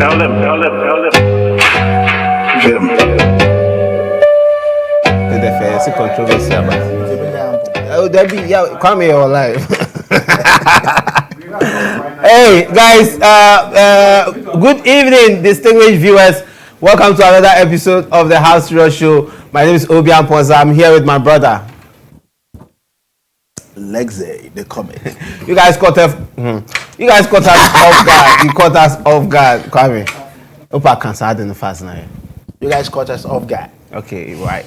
The first controversy about. Oh, that be yeah. Come here alive. Hey guys, good evening, distinguished viewers. Welcome to another episode of the House Rush Show. My name is Amponsah. I'm here with my brother Lexi, the comic. You guys caught us. You guys caught us off guard. You caught us off guard. Kwame, hope I can start in the fast now. You guys caught us off guard. Okay, right.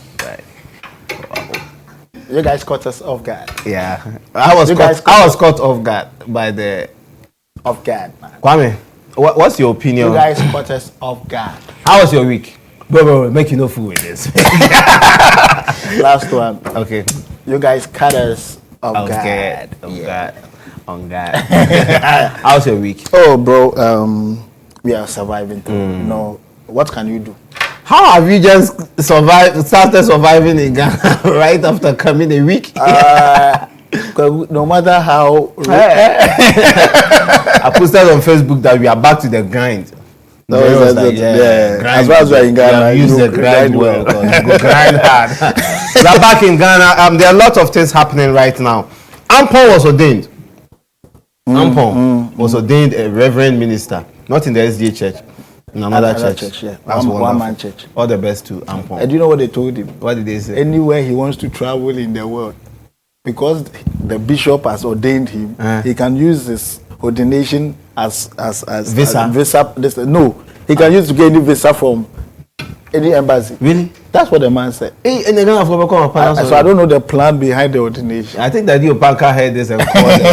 You guys caught us off guard. Yeah, I was caught off guard by the off guard, man. Kwame, what's your opinion? You guys caught us off guard. How was your week? Bro, make you no fool with this. Last one. Okay. You guys caught us off guard. On God. How's your week? Oh, bro, we are surviving. You know, what can you do? How have you just started surviving in Ghana right after coming a week? No matter how... I posted on Facebook that we are back to the grind. No, as far as we're in Ghana, you use the grind well. You go grind hard. We are back in Ghana. There are a lot of things happening right now. Amponsah was ordained. Amponsah was ordained a reverend minister, not in the SDA church. In another church. Yeah. That's one man church. All the best to Amponsah. And do you know what they told him? What did they say? Anywhere he wants to travel in the world, because the bishop has ordained him, he can use this ordination as visa. No, he can use to get any visa from any embassy. Really? That's what the man said. Hey, and so I don't know the plan behind the ordination. I think that you Panka heard this and called them.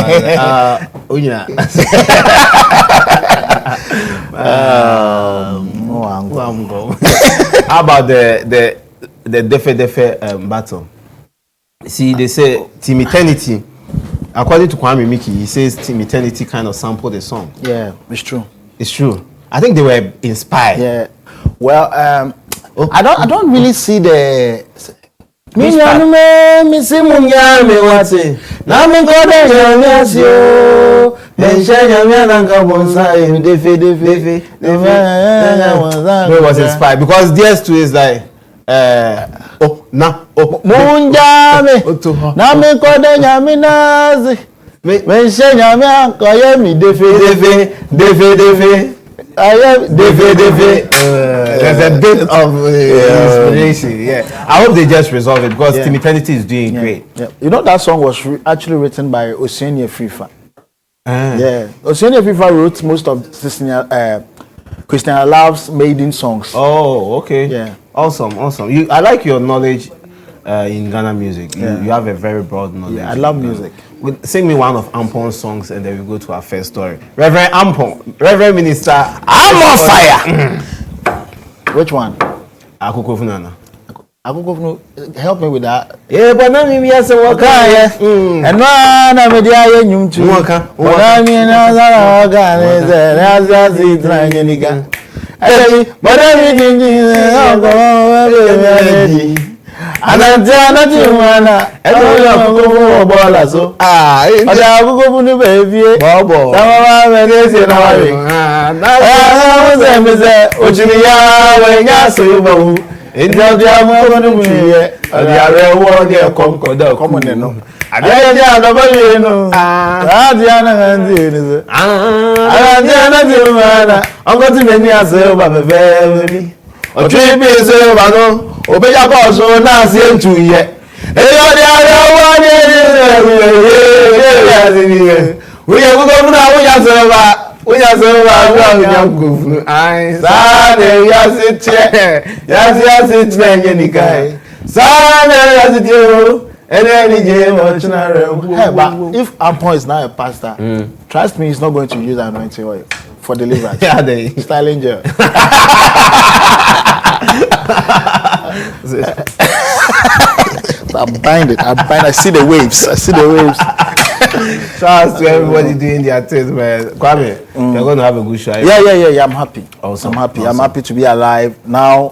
How about the Defe battle? See, they say Team Eternity. According to Kwame Miki, he says Team Eternity kind of sampled the song. Yeah, it's true. It's true. I think they were inspired. Yeah. Well, I don't really see the. Defe. It was inspired because theirs too is like there's a bit of inspiration. Yeah, I hope they just resolve it because Team Eternity is doing great. Yeah. You know that song was actually written by Oceania Fifa. Yeah, Oceania Fifa wrote most of Christian Love's maiden songs. Oh, okay. Yeah, awesome. I like your knowledge in Ghana music. You have a very broad knowledge. Yeah, I love music. Sing me one of Amponsah's songs and then we go to our first story. Reverend Amponsah, Reverend Minister, I'm on fire. Which one? Akoko Funana. Help me with that. Yeah, but now we are so okay. And one I'm a dear young to work. I mean, But if Amponsah is now a pastor, trust me, he's not going to use anointing oil for deliverance. Styling gel. I bind it. I see the waves. Shout out to everybody doing their things, man. Kwame, you're going to have a good show. Yeah. I'm happy. Awesome. I'm happy to be alive now.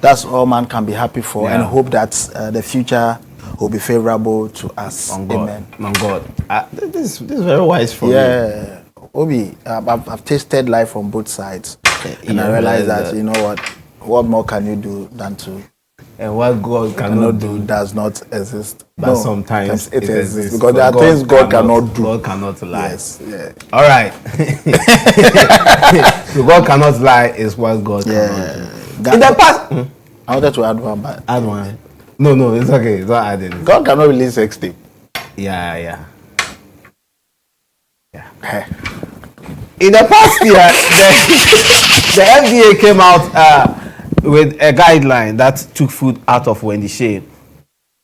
That's all man can be happy for, and hope that the future will be favorable to us. On God. Amen. On God. This is very wise from you. Yeah. Obi, I've tasted life from both sides, and I realized that you know what more can you do than to. And what God cannot do does not exist. But sometimes it exists. Because there are things God cannot do. God cannot lie. Yes. Yeah. All right. So God cannot lie is what God cannot do. In the past, I wanted to add one, but add one. No, it's okay. It's not adding. God cannot release sex tape. Yeah. In the past year, the FDA came out with a guideline that took food out of Wendy Shea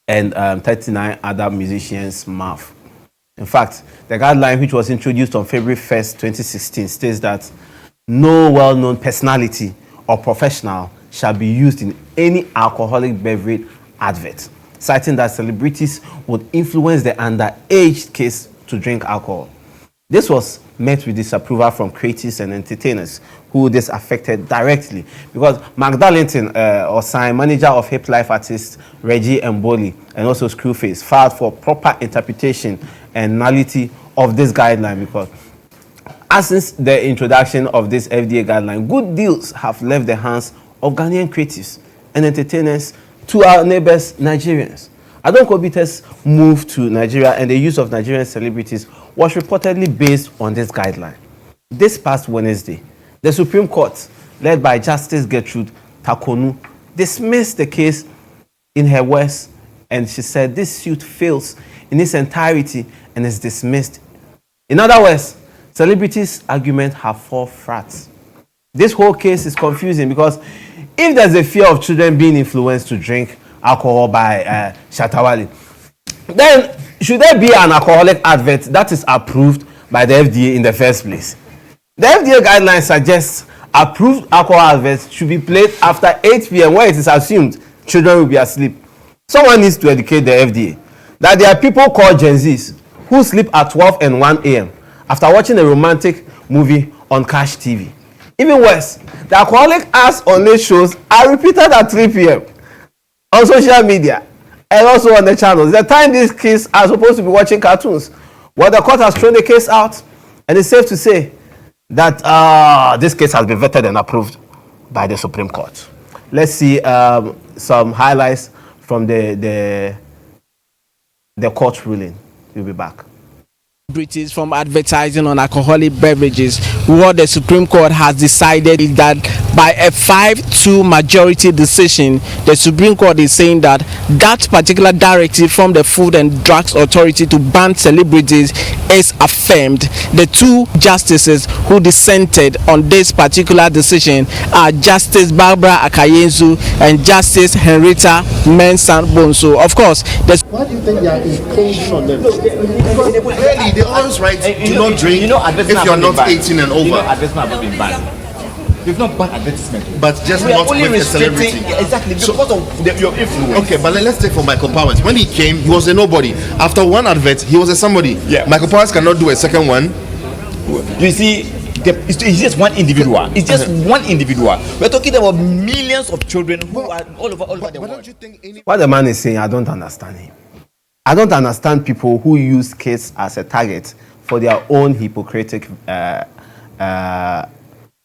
and 39 other musicians' mouth. In fact, the guideline, which was introduced on February 1st, 2016, states that no well-known personality or professional shall be used in any alcoholic beverage advert, citing that celebrities would influence the underage kids to drink alcohol. This was met with disapproval from creatives and entertainers who this affected directly, because Mark Darlington, manager of Hip Life artist Reggie Mboli and also Screwface, filed for proper interpretation and nullity of this guideline, because since the introduction of this FDA guideline, good deals have left the hands of Ghanaian creatives and entertainers to our neighbors, Nigerians. Adon Kobite's move to Nigeria and the use of Nigerian celebrities was reportedly based on this guideline. This past Wednesday, the Supreme Court, led by Justice Gertrude Takonu, dismissed the case in her words, and she said this suit fails in its entirety and is dismissed. In other words, celebrities' arguments have four frats. This whole case is confusing because if there's a fear of children being influenced to drink alcohol by Shatawale, then should there be an alcoholic advert that is approved by the FDA in the first place? The FDA guidelines suggest approved alcohol adverts should be played after 8 p.m. where it is assumed children will be asleep. Someone needs to educate the FDA that there are people called Gen Zs who sleep at 12 and 1 a.m. after watching a romantic movie on Cash TV. Even worse, the alcoholic ads on late shows are repeated at 3 p.m. on social media and also on the channels. The time these kids are supposed to be watching cartoons. Well, the court has thrown the case out, and it's safe to say that this case has been vetted and approved by the Supreme Court. Let's see some highlights from the court ruling. We'll be back. British from advertising on alcoholic beverages. What the Supreme Court has decided is that by a 5-2 majority decision, the Supreme Court is saying that that particular directive from the Food and Drugs Authority to ban celebrities is affirmed. The two justices who dissented on this particular decision are Justice Barbara Akayenzu and Justice Henrietta Mensah-Bonsu. Of course, why do you think they are imposed on them? Really, the owners' right to not drink if you're not 18 and over. Advertisement have been banned. They've not banned advertisement. But just not with a celebrity. Exactly, because of your influence. Okay, but let's take for Michael Powers. When he came, he was a nobody. After one advert, he was a somebody. Yeah. Michael Powers cannot do a second one. You see, it's just one individual. It's just one individual. We're talking about millions of children who are all over the world. Don't you think What the man is saying, I don't understand him. I don't understand people who use kids as a target for their own hypocritic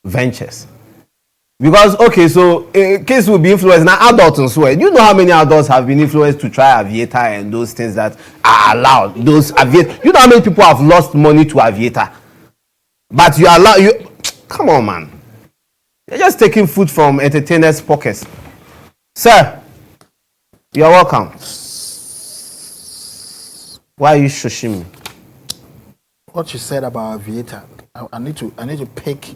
ventures. Because, okay, so kids will be influenced. Now, adults and so on. You know how many adults have been influenced to try Aviator and those things that are allowed. Those Aviator. You know how many people have lost money to Aviator? But you allow you. Come on, man. You're just taking food from entertainers' pockets. Sir, you're welcome. Why are you shushing me? What you said about Aviator, I need to pick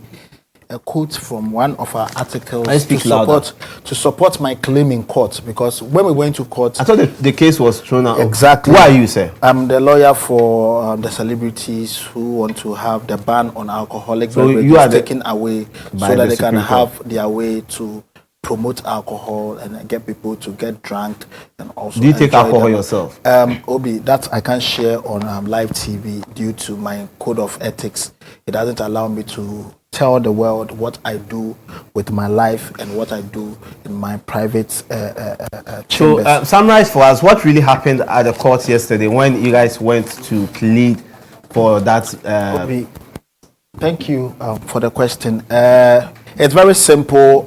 a quote from one of our articles to support my claim in court, because when we went to court, I thought the case was thrown out. Exactly. Who are you, sir? I'm the lawyer for the celebrities who want to have the ban on alcoholic beverages taken away so that they can have their way to promote alcohol and get people to get drunk and also. Do you take alcohol yourself? Obi, that I can't share on live TV due to my code of ethics. It doesn't allow me to tell the world what I do with my life and what I do in my private chambers. So, summarize for us what really happened at the court yesterday when you guys went to plead for that. Obi, Thank you for the question. It's very simple.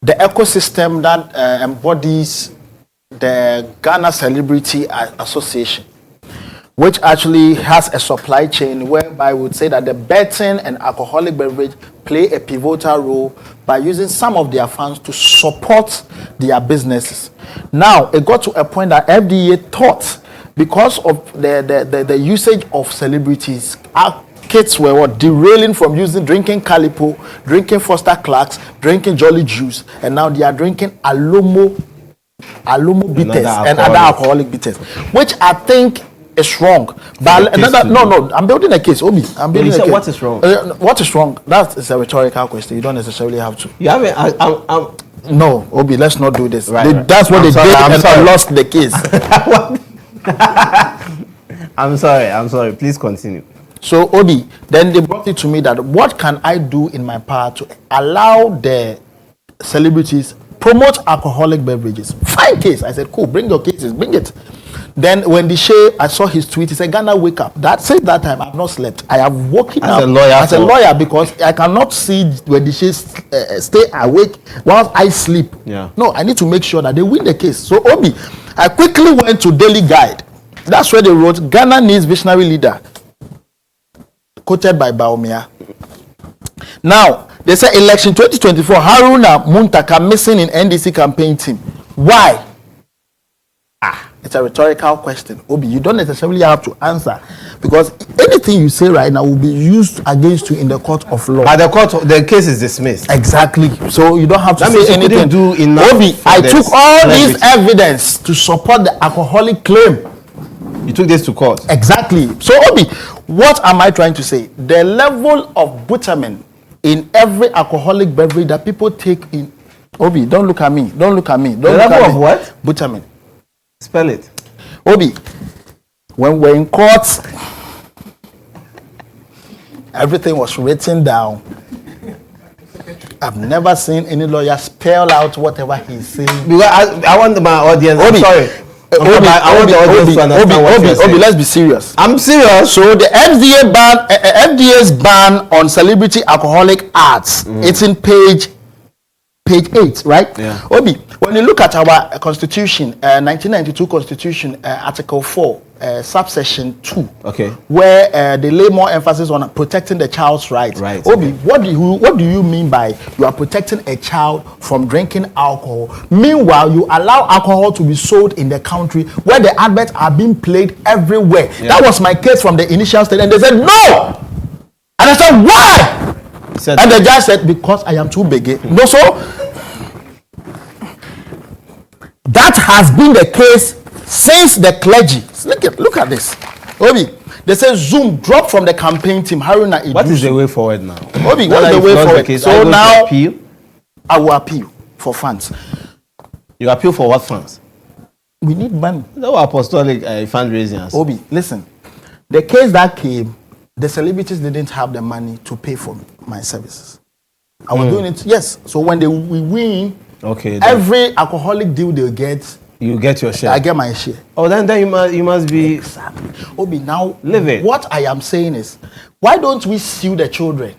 The ecosystem that embodies the Ghana Celebrity Association, which actually has a supply chain whereby we would say that the betting and alcoholic beverage play a pivotal role by using some of their funds to support their businesses. Now, it got to a point that FDA thought because of the usage of celebrities, our kids were derailing from drinking Calipo, drinking Foster Clarks, drinking Jolly Juice, and now they are drinking Alomo bitters and other alcoholic bitters, which I think is wrong. But no, I'm building a case, Obi. I'm building a case. What is wrong? What is wrong? That is a rhetorical question. You don't necessarily have to. You haven't. No, Obi, let's not do this. Right. That's what they did, and I lost the case. I'm sorry. Please continue. So, Obi, then they brought it to me that what can I do in my power to allow the celebrities promote alcoholic beverages? Fine case. I said, cool, bring your cases, bring it. Then when I saw his tweet, he said, Ghana, wake up. Since that time, I've not slept. I have woken up as a lawyer because I cannot see when the stay awake while I sleep. Yeah. No, I need to make sure that they win the case. So, Obi, I quickly went to Daily Guide. That's where they wrote, Ghana needs visionary leader, quoted by Baumia. Now, they say election 2024, Haruna Muntaka missing in NDC campaign team. Why? It's a rhetorical question. Obi, you don't necessarily have to answer because anything you say right now will be used against you in the court of law. But the case is dismissed. Exactly. So you don't have to say anything. Do enough. Obi, I took all this evidence to support the alcoholic claim. You took this to court. Exactly. So, Obi, what am I trying to say? The level of butterman in every alcoholic beverage that people take in. Obi, don't look at me. The level of what? Butterman. Spell it. Obi, when we're in court, everything was written down. I've never seen any lawyer spell out whatever he's saying. Because I want my audience. Obi, I'm sorry. I want the audience to understand what you're saying. Obi, let's be serious. I'm serious. So the FDA's ban on celebrity alcoholic arts, it's in page 8, right? Yeah. Obi, when you look at our constitution, 1992 constitution, article 4, subsection 2, okay, where they lay more emphasis on protecting the child's rights. Right. Obi, what do you mean by you are protecting a child from drinking alcohol? Meanwhile, you allow alcohol to be sold in the country where the adverts are being played everywhere. Yeah. That was my case from the initial stage, and they said no. And I said, why? And the judge said, because I am too big. No, so that has been the case since the clergy. Look at this. Obi, they say Zoom dropped from the campaign team. Haruna Idusu. What is the way forward now? Obi, what is the way forward? Case, so now appeal? I will appeal for funds. You appeal for what funds? We need money. No apostolic fundraising. Obi, listen. The case that came, the celebrities didn't have the money to pay for my services. I was doing it, yes. So when we win, okay, every alcoholic deal they get, you get your share. I get my share. Oh, then you must be exactly. Obi, now live it. What I am saying is, why don't we sue the children?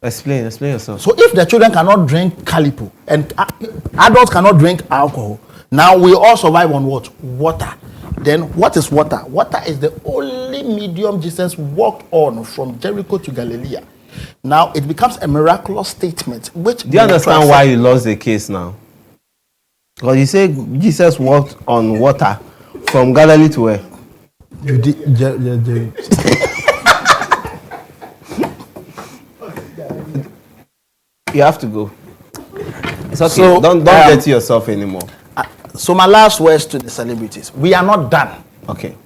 Explain yourself. So if the children cannot drink Calipo and adults cannot drink alcohol, now we all survive on what? Water. Then what is water? Water is the only medium Jesus walked on from Jericho to Galilee. Now it becomes a miraculous statement. Which do you understand why you lost the case now? Because you say Jesus walked on water from Galilee to where? You have to go. It's okay. So, don't get to yourself anymore. So my last words to the celebrities: we are not done. Okay.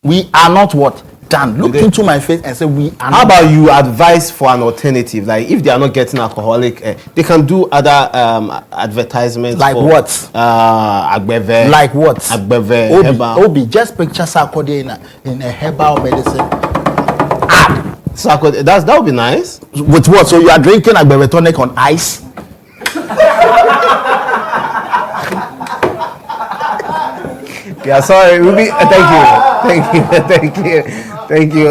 We are not what? Done. Look into my face and say we are. How about you advise for an alternative? Like if they are not getting alcoholic, they can do other advertisements. Like for, what? Agbeve. Like what? Agbeve. Obi, just picture Sarkodie in a herbal medicine. Sarkodie, that would be nice. With what? So you are drinking Agbeve tonic on ice? Yeah, sorry. Ruby, thank you. Thank you.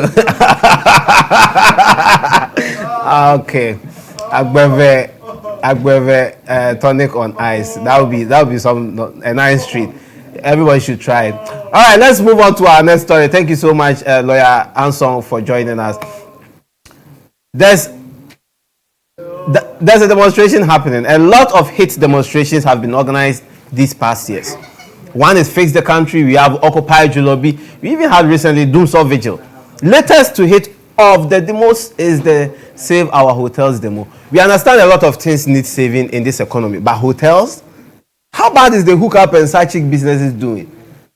Okay. Agbeve tonic on ice. That would be a nice treat. Everyone should try it. All right, let's move on to our next story. Thank you so much, Lawyer Amponsah, for joining us. There's a demonstration happening. A lot of hate demonstrations have been organized these past years. One is Fix the Country. We have Occupy Jolobi. We even had recently Doomsday Vigil. Latest to hit of the demos is the Save Our Hotels demo. We understand a lot of things need saving in this economy, but hotels? How bad is the hookup and side chick businesses doing?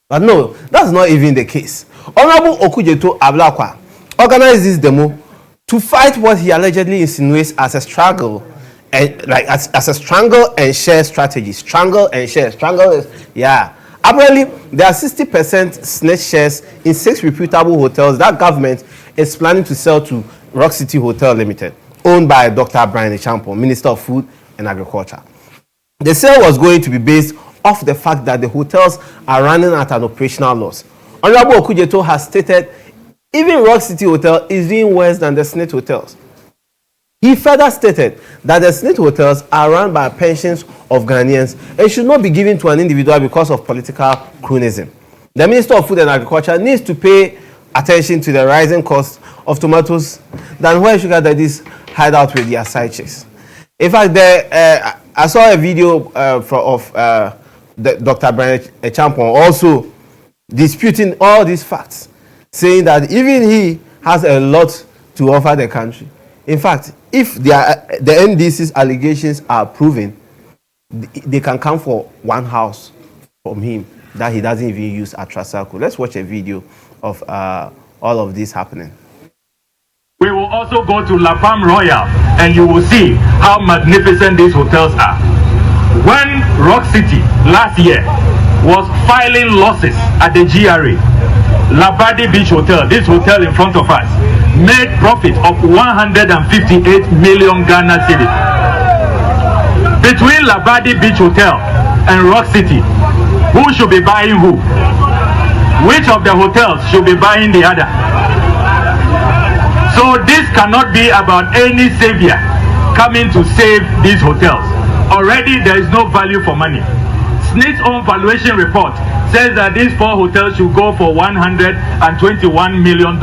But no, that's not even the case. Honorable Okujeto Ablakwa organized this demo to fight what he allegedly insinuates as a struggle and as a strangle and share strategy. Strangle and share. Strangle is, yeah. Apparently, there are 60% snatch shares in 6 reputable hotels that government is planning to sell to Rock City Hotel Limited, owned by Dr. Brian Echampo, Minister of Food and Agriculture. The sale was going to be based off the fact that the hotels are running at an operational loss. Honorable Okujeto has stated even Rock City Hotel is doing worse than the Snit hotels. He further stated that the Snit hotels are run by pensions of Ghanaians and should not be given to an individual because of political cronyism. The Minister of Food and Agriculture needs to pay attention to the rising cost of tomatoes than where sugar daddies hide out with their side chicks. In fact, I saw a video of Dr. Brian Echampo also disputing all these facts, saying that even he has a lot to offer the country. In fact, if the NDC's allegations are proven, they can come for one house from him that he doesn't even use at Trasaco. Let's watch a video of all of this happening. We will also go to La Palme Royal and you will see how magnificent these hotels are. When Rock City last year was filing losses at the GRA, Labadi Beach Hotel, this hotel in front of us, made profit of 158 million Ghana cedis. Between Labadi Beach Hotel and Rock City, who should be buying who? Which of the hotels should be buying the other? So this cannot be about any savior coming to save these hotels. Already there is no value for money. SNIT's own valuation report says that these 4 hotels should go for $121 million.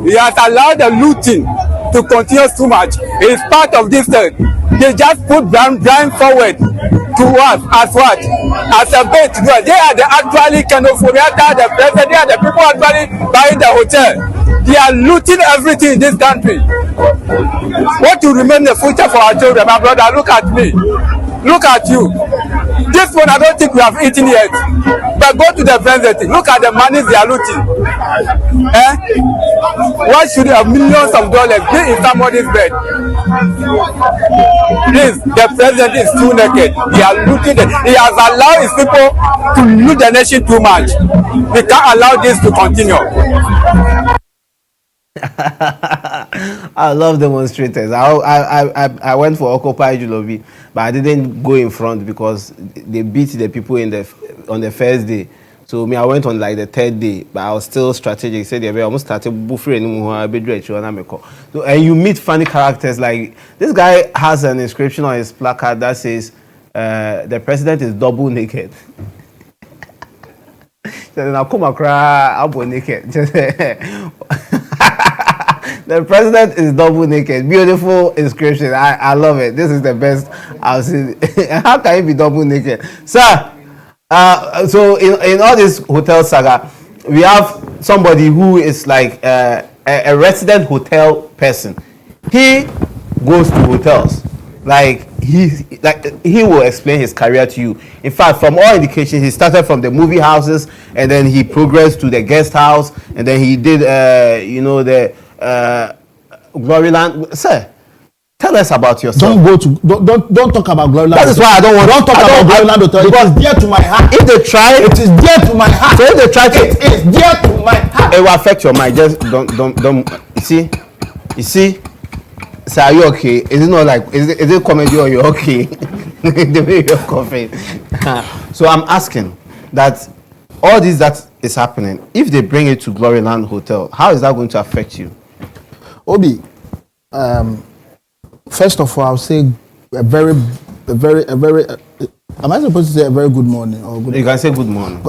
He has allowed the looting to continue too much. It is part of this thing. They just put Brian forward to us as what? As a bait to do it. They are the actually kind of the president, they are the people actually buying the hotel. They are looting everything in this country. What will remain the future for our children? My brother, look at me. Look at you. This one I don't think we have eaten yet. But go to the president. Look at the money they are looting. Why should you have millions of dollars be in somebody's bed? Please, the president is too naked. He has looted it. He has allowed his people to loot the nation too much. We can't allow this to continue. I love demonstrators. I went for Occupy Jolobi, but I didn't go in front because they beat the people on the first day. So I went on like the 3rd day, but I was still strategic. Said I almost started buffering anymore. So and you meet funny characters like this guy has an inscription on his placard that says, "The president is double naked." So now come across double naked. The president is double naked. Beautiful inscription. I love it. This is the best I've seen. How can you be double naked, sir? So in all this hotel saga, we have somebody who is like a resident hotel person. He goes to hotels. He will explain his career to you. In fact, from all indications, he started from the movie houses and then he progressed to the guest house and then he did the Gloryland. Sir, tell us about yourself. Don't talk about Gloryland. That is why I don't want. Don't talk about Gloryland Hotel. It is dear to my heart. If they try, it is dear to my heart. So if they try to, it is dear to my heart. It will affect your mind. Just don't. You see. Sir, are you okay? Is it not like is it comedy or you're okay? The way you're coughing. So I'm asking that all these that is happening, if they bring it to Gloryland Hotel, how is that going to affect you? Obi, first of all, I'll say a very. Am I supposed to say a very good morning or good? You can say good morning.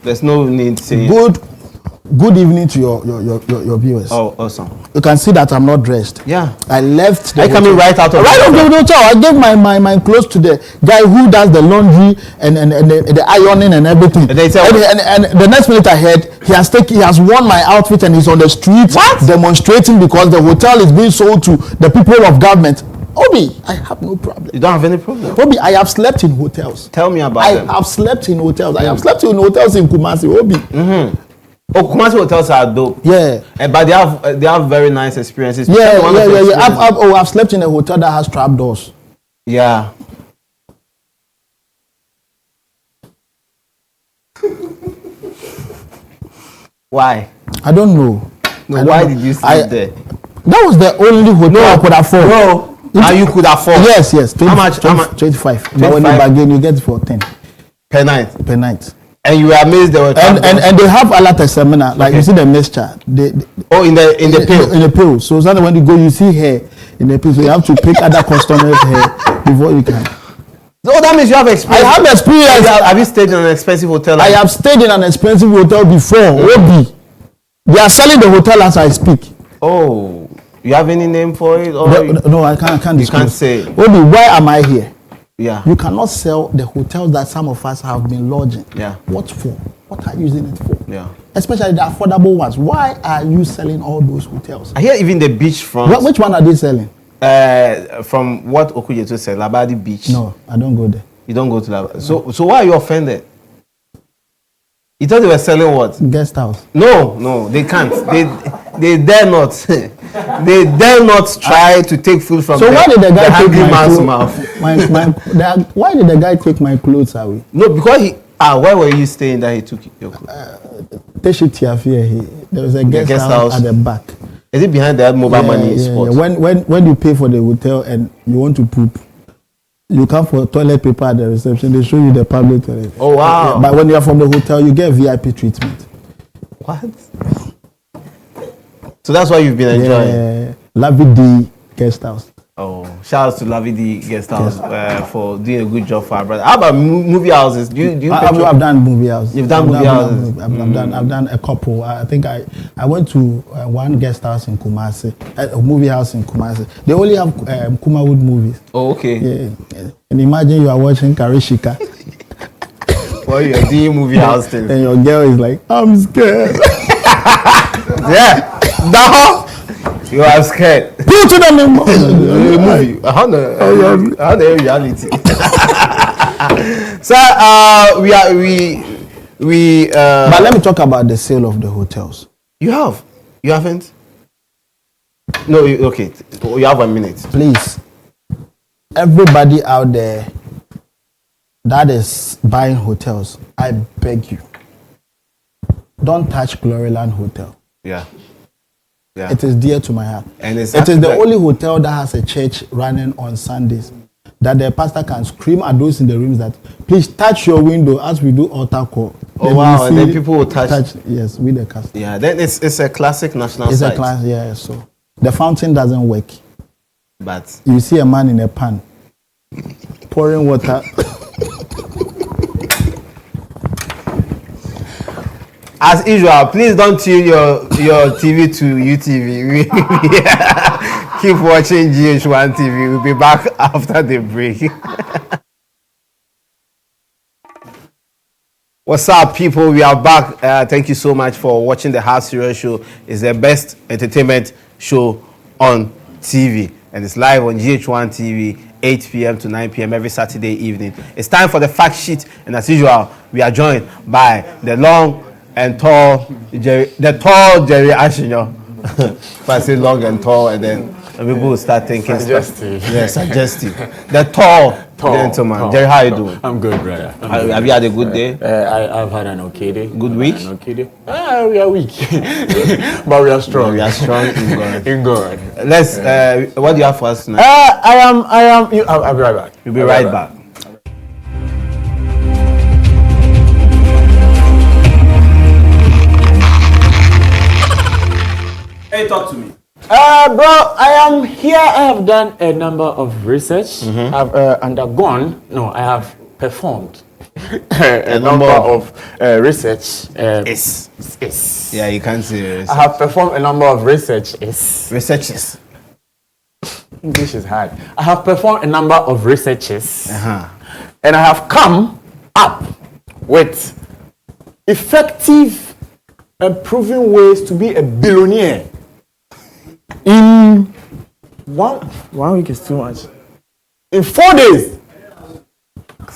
There's no need to say good evening to your viewers. Oh, awesome. You can see that I'm not dressed. Yeah. I left the hotel. Coming right out of the hotel. I gave my clothes to the guy who does the laundry and the ironing and everything. And they said, and the next minute I heard he has worn my outfit and he's on the street demonstrating because the hotel is being sold to the people of government. Obi, I have no problem. You don't have any problem? Obi, I have slept in hotels. Tell me about them. I have slept in hotels. I have slept in hotels in Kumasi, Obi. Mm-hmm. Oh, Kumasi hotels are dope. Yeah. But they have very nice experiences. Yeah. I've slept in a hotel that has trap doors. Yeah. Why? I don't know. Why did you sleep there? That was the only hotel I could afford. No. You could afford? Yes. 20, how much? 25. But when you bargain, you get it for 10. Per night? Per night. And you were amazed they were and they have a lot of seminar. Like you see the mixture. In the pill? In the pill. So suddenly when you go, you see hair in the pill. So you have to pick other customers' hair before you can. So that means you have experience. I have experience. Have you stayed in an expensive hotel? I have stayed in an expensive hotel before. Obi. They are selling the hotel as I speak. Oh. You have any name for it? Or no, I can't disclose. You can't say. Obi, why am I here? Yeah. You cannot sell the hotels that some of us have been lodging. Yeah. What for? What are you using it for? Yeah. Especially the affordable ones. Why are you selling all those hotels? I hear even the beachfront. Which one are they selling? From what Okujeto said, Labadi Beach. No, I don't go there. You don't go to Labadi. So why are you offended? You thought they were selling what? Guest house. No, they can't. They dare not. They dare not try to take food from. So why did the guy take my mouth? Why did the guy take my clothes away? No, because why were you staying that he took your clothes? There was a guest house at the back. Is it behind that mobile money spot? Yeah. When you pay for the hotel and you want to poop, you come for toilet paper at the reception. They show you the public toilet. Oh wow! Yeah, but when you are from the hotel, you get VIP treatment. What? So that's why you've been enjoying. Yeah, Lavidi Guest House. Oh, shout out to Lavidi Guest House for doing a good job for our brother. How about movie houses? Do you? I've done movie houses. You've done movie houses. I've done a couple. I think I went to one guest house in Kumasi, a movie house in Kumasi. They only have Kumawood movies. Oh, okay. Yeah. And imagine you are watching Karishika. Well, you're doing movie house things. And your girl is like, I'm scared. Yeah. No. You are scared. Go to the movie. How the reality. So we but let me talk about the sale of the hotels. You haven't? No, okay. You have 1 minute. Please. Everybody out there that is buying hotels, I beg you. Don't touch Gloryland Hotel. Yeah. It is dear to my heart. And it is the only hotel that has a church running on Sundays that the pastor can scream at those in the rooms that please touch your window as we do altar call. Oh wow! And then people will touch. Yes, with the cast. Yeah, then it's a classic national site. It's a class, yeah. So the fountain doesn't work. But you see a man in a pan pouring water. As usual, please don't tune your TV to UTV. Keep watching GHOne TV. We'll be back after the break. What's up, people? We are back. Thank you so much for watching the House Serial Show. It's the best entertainment show on TV. And it's live on GHOne TV, 8 p.m. to 9 p.m. every Saturday evening. It's time for the fact sheet. And as usual, we are joined by the long and tall Jerry Ashinyo. If I say long and tall, and then people will start thinking suggestive. Yeah, suggestive. The tall gentleman. Jerry, how you doing? I'm good, brother. Have you had a good day? I've had an okay day. Good week? An okay day. We are weak, but we are strong. We are strong in God. In God. Let's. What do you have for us tonight? I am. I'll be right back. You'll be right back. Hey, talk to me. Bro, I am here. I have done a number of research. I've undergone. No, I have performed a number of research. Yeah, you can't say I have performed a number of researches. researches. English is hard. I have performed a number of researches, Uh-huh. and I have come up with effective and proven ways to be a billionaire. In one week is too much. In 4 days,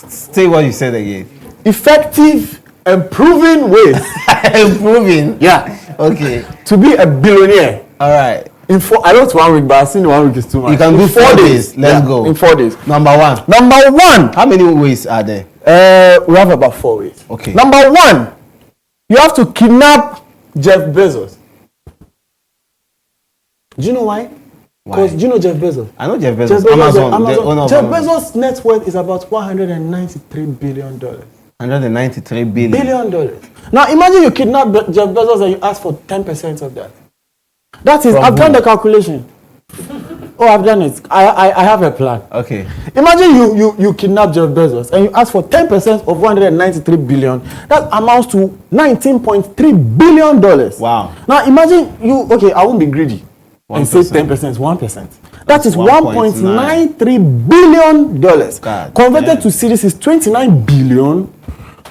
Say what you said again. effective and proven ways. Improving. Yeah, Okay. to be a billionaire. All right. In 4, I know it's 1 week, but I think 1 week is too much. You can In do 4 days. Let's go. In 4 days. Number one. Number one, How many ways are there? we have about 4 ways. Okay. Number one, you have to kidnap Jeff Bezos. Do you know why? Because do you know Jeff Bezos? I know Jeff Bezos. Jeff Bezos, Amazon. The owner of Jeff Amazon. Bezos' net worth is about $193 billion. $193 billion. $1 billion. Now imagine you kidnap Jeff Bezos and you ask for 10% of that. That is, From I've done who? the calculation. Oh, I've done it. I have a plan. Okay. Imagine you kidnap Jeff Bezos and you ask for 10% of $193 billion. That amounts to $19.3 billion. Wow. Now imagine okay, I won't be greedy and say 1%. 10% is 1%. That is 1.9. $1.93 billion. God Converted damn. to cedis is 29 billion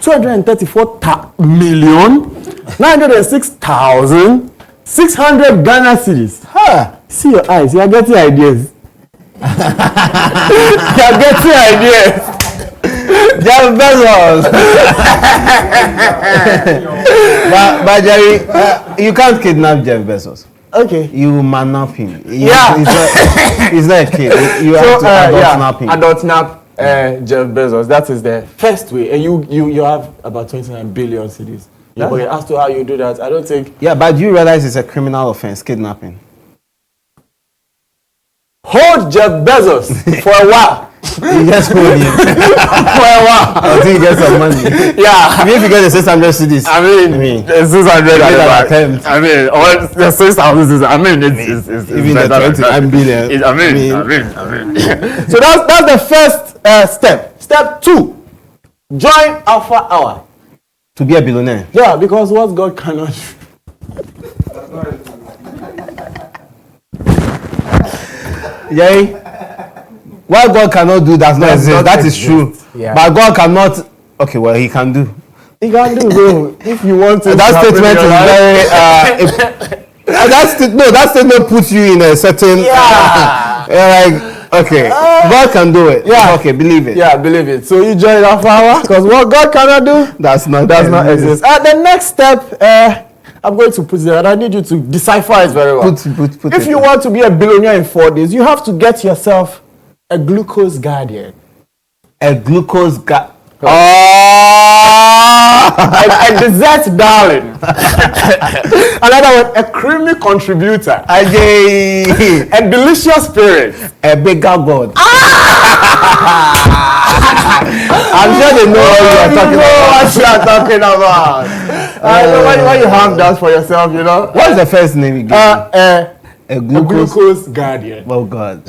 234 million 906,600 Ghana cedis. Huh. See your eyes, you are getting ideas. You are getting ideas. Jeff Bezos. but Jerry, you can't kidnap Jeff Bezos. Okay. You manap him. Yeah. He's not a kid. You have to adult him. Adult nap Jeff Bezos. That is the first way. And you have about 29 billion cedis. Okay, as to how you do that, I don't think. Yeah, but do you realize it's a criminal offense, kidnapping? Hold Jeff Bezos for a while. You just hold him For a while. until you get some money. Yeah. If you get the 600 cities. I mean, it's 600 Give it an at attempt. I mean, or the 6,000. I mean, it's Even the 29 billion. I mean. So that's the first step. Step 2, join Alpha Hour. To be a billionaire. Yeah, because what God cannot do. Jerry, what God cannot do does not exist. That is true. Yeah. But God cannot. Okay, well, he can do. He can do, bro. If you want to. That statement is very. That statement puts you in a certain. Yeah. Like, okay, God can do it. Yeah. Okay, believe it. Yeah, believe it. So you join Alpha Hour because what God cannot do Does not exist. The next step, I'm going to put it there, and I need you to decipher it very well. Put If it. you want to be a billionaire in 4 days, you have to get yourself a glucose guardian. A glucose a dessert darling. Another one, a creamy contributor. A delicious spirit. A bigger God. I'm sure they know what you are talking about. I know why you have that for yourself, you know. What's the first name you gave? A glucose guardian. Oh God.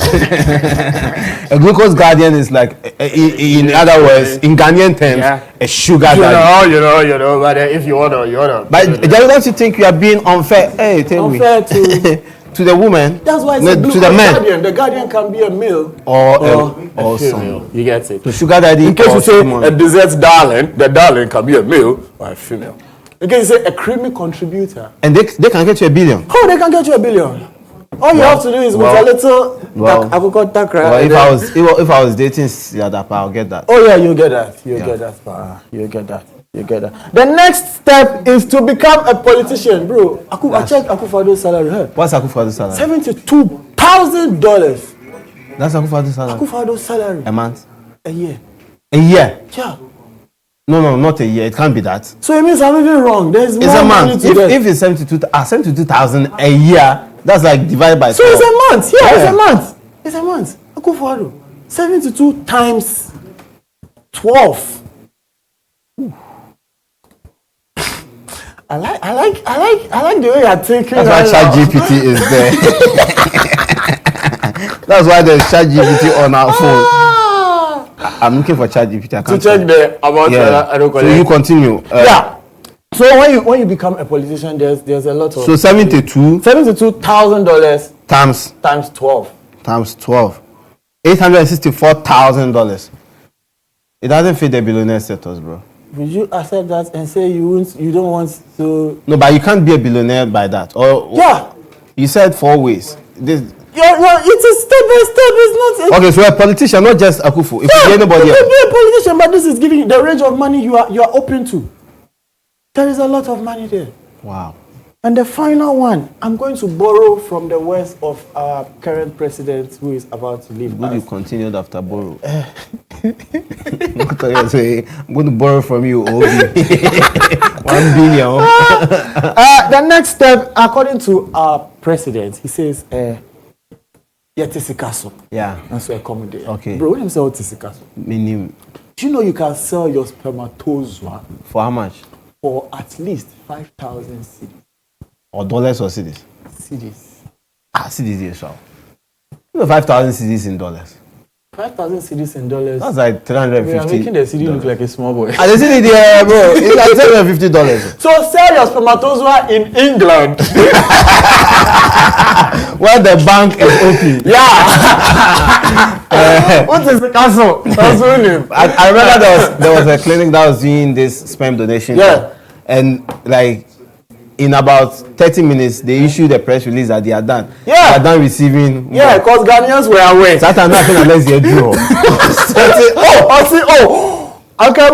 A glucose guardian is like, in other words, in Ghanaian terms, a sugar daddy. You know, but if you order. But don't you think you are being unfair? Hey, tell me. Unfair to to the woman. That's why it's no, a glucose to the man. guardian. The guardian can be a male or a son. female. You get it. The sugar daddy. In case you say someone. a dessert darling, the darling can be a male or a female. In case you say a creamy contributor. And they can get you $1 billion. Oh, they can get you $1 billion. All you have to do is with a little takra. If I was dating Siadapa, I'll get that. Oh yeah, you get that. You get that. The next step is to become a politician, bro. I checked Akufado's salary. What's Akufado's salary? $72,000. That's Akufado's salary. Akufado's salary. A month? A year. A year? Yeah. No, not a year. It can't be that. So it means I'm even wrong. There's more it's a money month. to get. If it's 72,000 a year, that's like divided by 12. So it's a month. Yeah, it's a month. Akufado. 72 times 12. I I like the way you're thinking. That's why ChatGPT is there. That's why there's ChatGPT on our phone. I'm looking for ChatGPT. I can't to check the about. I don't so you continue. Yeah. So when you become a politician, there's a lot of. So $72,000 times 12. Times 12. $864,000. It doesn't fit the billionaire status, bro. Will you accept that and say you don't want to? No, but you can't be a billionaire by that. Or you said 4 ways. This. It's a step by step. It's not. Okay, so a politician, not just Akufu. It could be anybody else. You can be a politician, but this is giving you the range of money you are open to. There is a lot of money there. Wow. And the final one, I'm going to borrow from the words of our current president who is about to leave us. You continued after borrow. I'm going to borrow from you, Obi. 1 billion. The next step, according to our president, he says, Tisikaso. Yeah. That's where accommodate. Okay. Bro, when you say Tisikaso, meaning, do you know you can sell your spermatozoa for how much? For at least 5,000 cedis. Or dollars or cedis? Cedis. Cedis, yes, wow. 5,000 cedis in dollars. 5,000 cedis in dollars. That's like 350. We are making the CD look like a small boy. And the CD there, bro, it's like $750. So sell your spermatozoa in England. Where the bank is open. Yeah. What is the castle? That's her name. I remember there was a clinic that was doing this sperm donation. Yeah. And like in about 30 minutes, they issued a press release that they are done. Yeah. They are done receiving. Yeah, because Ghanaians were away. That time nothing unless they draw. Okay,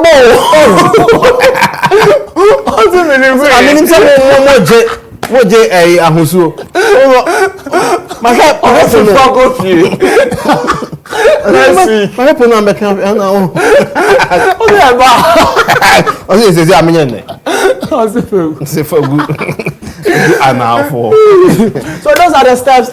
So those are the steps.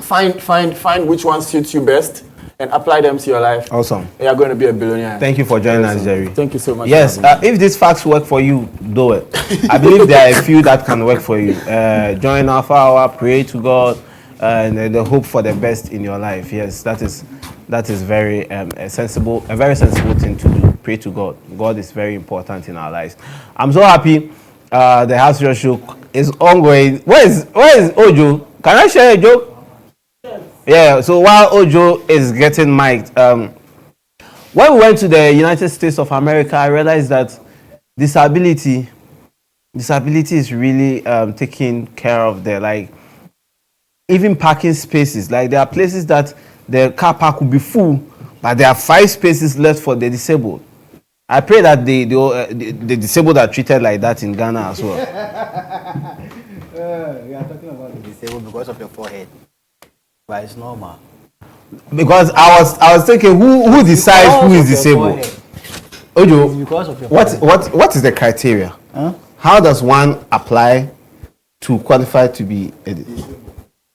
Find which one suits you best and apply them to your life. Awesome. You are going to be a billionaire. Thank you for joining us, Jerry. Thank you so much. Yes, if these facts work for you, do it. I believe there are a few that can work for you. Join Alpha Hour, pray to God, and the hope for the best in your life. Yes, that is very a very sensible thing to do. Pray to God. God is very important in our lives. I'm so happy. The House Your Show is ongoing. Where is Ojo? Can I share a joke? Yes. Yeah. So while Ojo is getting mic'd, when we went to the United States of America, I realized that disability is really taken care of there. Like even parking spaces. Like there are places that the car park will be full, but there are 5 spaces left for the disabled. I pray that the disabled are treated like that in Ghana as well. We are talking about the disabled because of your forehead, but it's normal. Because I was thinking, who decides who is disabled? Ojo, what is the criteria? Huh? How does one apply to qualify to be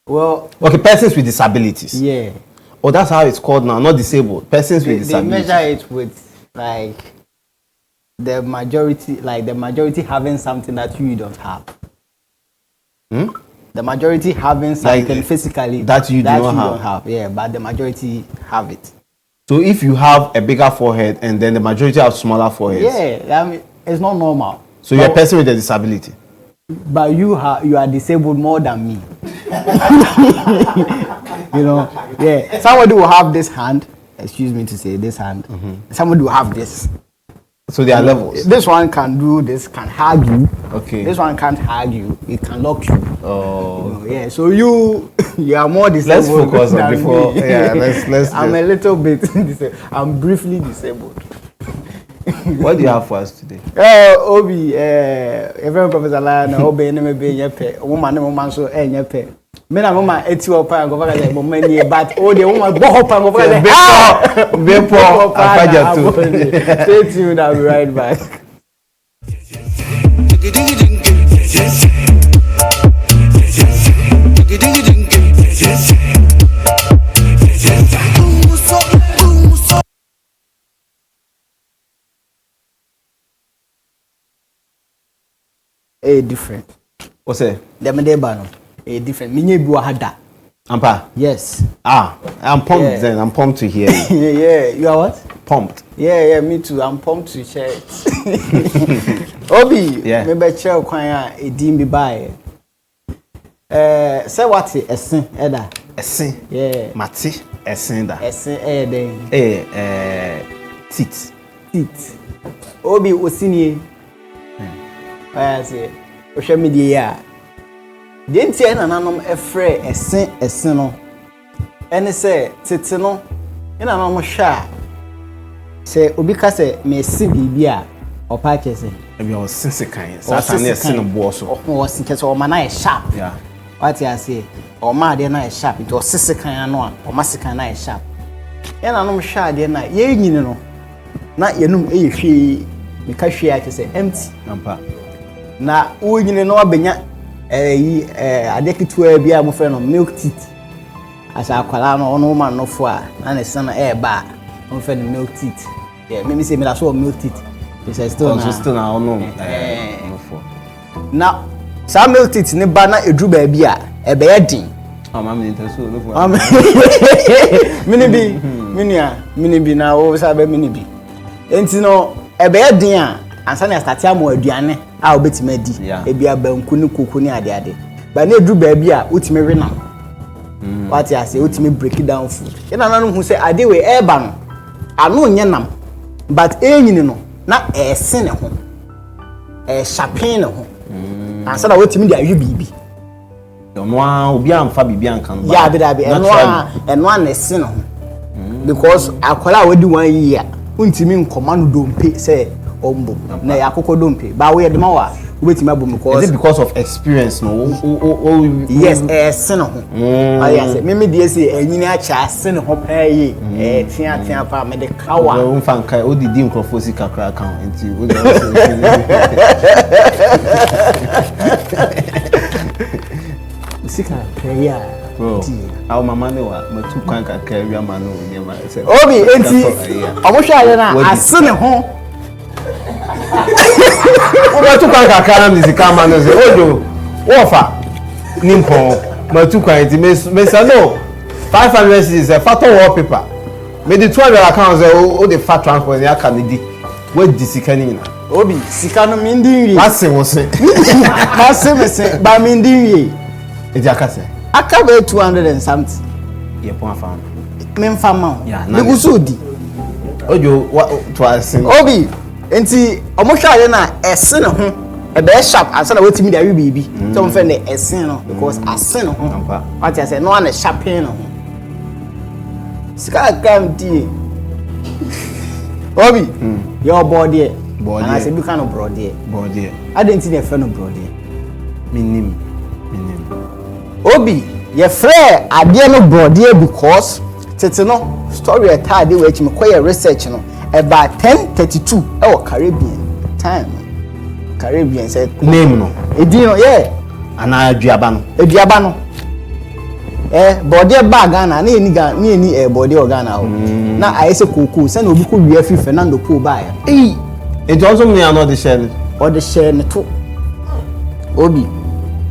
well? Okay, persons with disabilities. Yeah. Oh, that's how it's called now, not disabled. Persons with disabilities. They measure it with like the majority having something that you don't have. The majority having something like, physically that you don't have. Yeah, but the majority have it. So if you have a bigger forehead and then the majority have smaller foreheads. Yeah, I mean, it's not normal. So you're a person with a disability. But you are disabled more than me. You know, yeah. Somebody will have this hand. Excuse me to say this hand. Somebody will have this. So there are levels. This one can do this, can hug you. Okay. This one can't hug you. It can lock you. Oh. You know, yeah. So you are more disabled. Let's focus on before. Me. Yeah. Let's. I'm a little bit disabled. I'm briefly disabled. What do you have for us today? Obi, every Professor Lion, Obi, and be yepe. Woman so yepe. Men are woman 80 or pound go back at moment, but oh, the woman go up and go back. Stay tuned. I'll be right back. different. What's it? Them dey ban different. Me bi wa hada. Ampa? Yes. I'm pumped then. I'm pumped to hear you. Yeah, you are what? Pumped. Yeah, me too. I'm pumped to share it. Obi, me be share kwan a edin bi bae. Say what esen eda? Esen. Yeah. Mati esen da. Esen den. Tit. Obi osinie. I say, o hwe me die ya. De ntie na nanom efre esen no. Ene say tete no. Ina nanom hwa. Say obi ka say me si bibia opa kese. Ebi o sese kan. Sasa na esen no bo so. O sinke so o ma na sharp. Yeah. What you say? O ma de na sharp. Nti o sese kan ano a, o ma sekan na sharp. Ina nanom hwa de na ye nyini no. Na yenum e hwe me ka hwe a kese empty. Ampa. Na wo nyini no obenya adeketua bia mo fe no milk teeth asa akwala no ono ma no fo a na ne sana ba mo fe no milk teeth yeah me say me da so milk teeth this is still na ono no fo na sa milk teeth ne ba na edru ba bia be ya din ama me nta so no fo mini bi na wo sa be mini bi enti no be ya din a ansa na start am aduane a obetima di ebia banku ne koko ne ade ba na edru ba bia otime we nam what you say otime break it down food ina nanu hu say ade we eba no anu nye nam but enyini no na ese ne ho sharpen ne ho ansa na otime di ahwe bibi no obi amfa bibi anka no ya be eno na ese ne ho because akwala wadi 1 year untimi nkomano dompe say ombo na yakoko dompe ba we de ma wa obetimi abom because is it because of experience no yes sen ho yes me dey say enyini acha sen ho pa yi tia pa me de kawa we mfa nkai odidi nkrofo sika kra account enti we sika prayer bro our mama ne wa matu kwan kakra wi ama no nyema say obi enti omohwa ye na asen ho matu kwan kakra na mizika ma no say ojo wofa nimpon matu kwan enti me say no 500 cedis a photo wallpaper me the 200 account say o the fat transport ya kan di we di sika ni na obi sika no mi ndinwi ase wo se ase me se ba mi ndinwi e aka se aka be 200 and something ye pon afa me mfa ma me gusudi ojo to asin obi enti omohwa ye na ese ne ho e be sharp ansa na wetimi da wi bibi so mfa ne ese no because ase no ho what you say no na sharpen no ho sika kam die obi your body and I say you can body I didn't see the friend of body minim obi your friend ade no body because tete no story a tade we me koye research no about 1032 e Caribbean said name no edino yeah ana aduaba no body bag Ghana na eni body Ghana ho na ayese koko se na obi ko wi afi Fernando Pool ba ya it also me another the share or the share ne to obi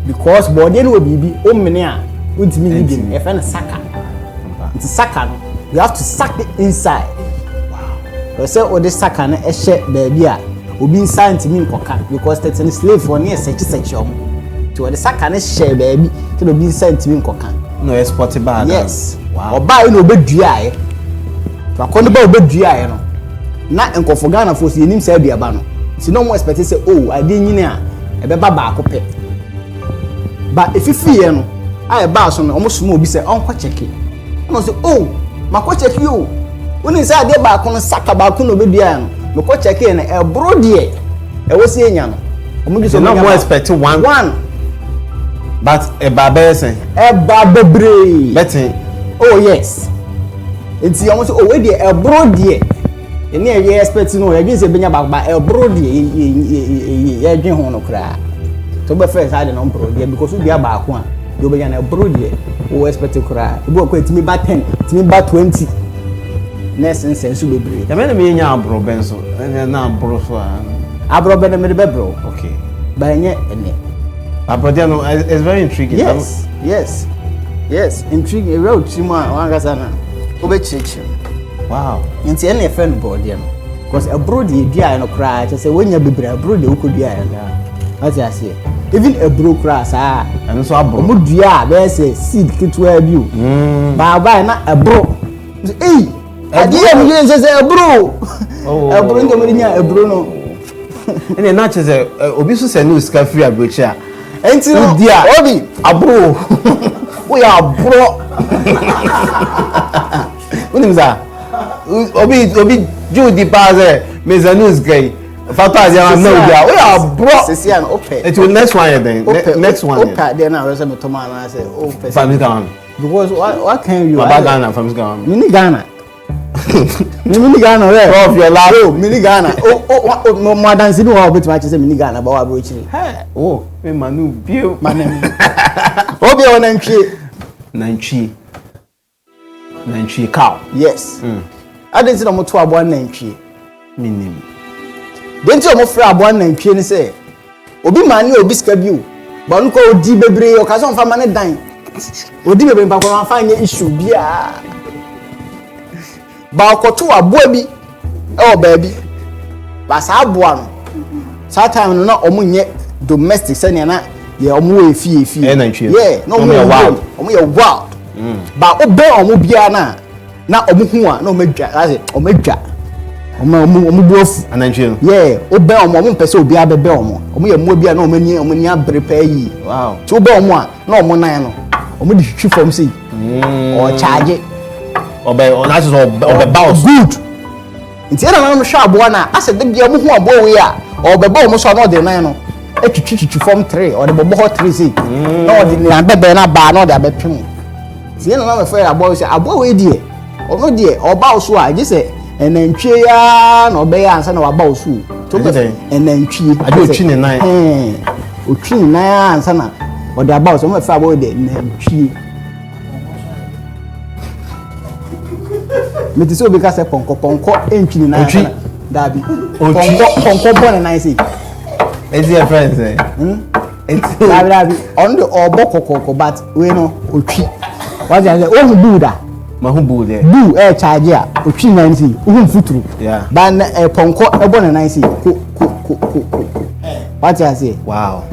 because body no bibi o mene a untimi nidi e fe na saka it's saka no you have to suck the inside wow so o the saka na e she baby a obi inside ntimi nkoka because that's a slave for near search omo to the saka na she baby to obi inside ntimi nkoka no export bag yes wow oba no obedua aye to akono ba obedua aye no na enkofo Ghana for si enim say aduaba no si no mo expect say oh ade nyine a e be ba ba akopɛ but if you fear no I ba so no omo sumo obi say onko check no say oh mako check you woni say ade ba ko no saka ba ko no obedua no mako check na e bro de e wo say nya no omo just no more expect one but e ba be say e ba bebre betting oh yes enti omo say oh we de e bro de eni e expect no e say benya ba e bro de e dwen ho no kra to be first I no bro de because we ba ko a you benya na bro de we expect kra e bo ko etimi ba 10 etimi ba 20 next sense bebre ya me nya abro benso na abro so abro be na me be bro okay But yeah, but you know, it's very intriguing. Yes, intriguing. Real chima wangasana. Obechichi. Wow. Nti any friend board you know. Because abroad the dia no cry. Just say when you be abroad you could dia. What I say. Even a bro crass and so abro. Omo dua be say seed kitwa bi o. Ba na abro. Hey, adie mi say abro. Abro ndo mo nya abro no. Ene na che say obi so say no ska free abrochi a. Enti no dia obi abro. We are bro. What is that? Obi Judy Paze, Mezanus gay. Fata Jama no dia. We are bro. Sisi an ope. It will next one then. Next one. Ope then I resume to man and say ope. Family Ghana. Because what can you? Baba Ghana, family Ghana. Mini Ghana. Mini Ghana where? Of your love. Oh, mini Ghana. Oh, no more than see no bit much say mini Ghana but we actually. Hey. Oh, me manu bio. Manem. Obi on Nantwi cow. Yes. I didn't see no to abo nantwi. Minim. Didn't you mo fra abo nantwi ni say obi mani obi ska bi o. Ba no ko odi bebre o ka so mfa mane dan. Odi bebre mpa ko mfa nya issue bia. Ba ko to abo bi e o ba bi. Ba sa abo no. Sa time no na omo nye domestic se na yeah, omo efie. Yeah, no omo wild. Omo ye wild. Ba obe omo bia na omo hu a na omo dwa. That's it. Omo dwa. Omo buofu. Ananchie. Yeah, obe omo pese obi abebe omo. Omo ye mo bia na omo ni abere pa yi. Wow. So obe omo a na omo nan no. Omo di twitwi from say. Or charge. Obe that is obe bounce. Good. Nti na na no hwa abo na ase de bia omo hu abo we a obe ba omo so na de nan no. Etwitwi from 3 or the bobo 3 say no the na bebe na ba no the abepem see na me fere abo say abo we die ono die oba oso a je say enantwie ya na obe ya ansa na waba oso to be enantwie ade otwi ne nan otwi ne nan ansa na o de aba oso me fere abo de enantwie me ti so be ka say ponko entwi ne nan ansa da bi ponko bon ne nan say it's your friends eh it's Dabi on the obo kokoko but we no otwi what you say o hu buda ma hu buda bu charge a otwi nan si o hu futuru yeah ban ponko ebo na nan si ko what you say wow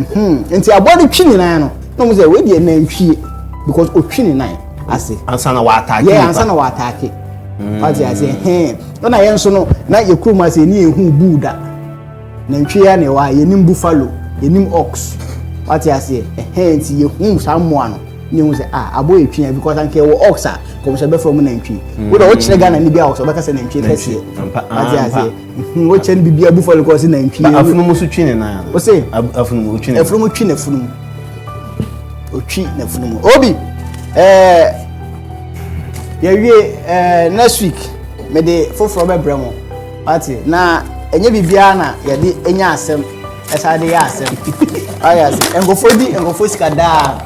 nti abodi twi ni nan no mo say we dey nan twi because otwi ni nan ase ansa na wa attack yeah ansa na wa attack what you say na yen so no na ye kuruma say ni ehu buda nantwi ya ne wa yenim buffalo yenim ox what you say nti ye hu sammoa no ni hu say abo etwia because anke wo ox a ko se be from nantwi wo do wo kire Ghana ni bia ox obeka se nantwi kese what you say wo chen bibia buffalo ko se nantwi afunu musu twi ne na wo say afunu twi ne afunu twi ne funu otwi na funu obi ye wie next week me de foforo be bremo what na enye bibia na ye de enya asem esa de ya asem ayas engofo sika da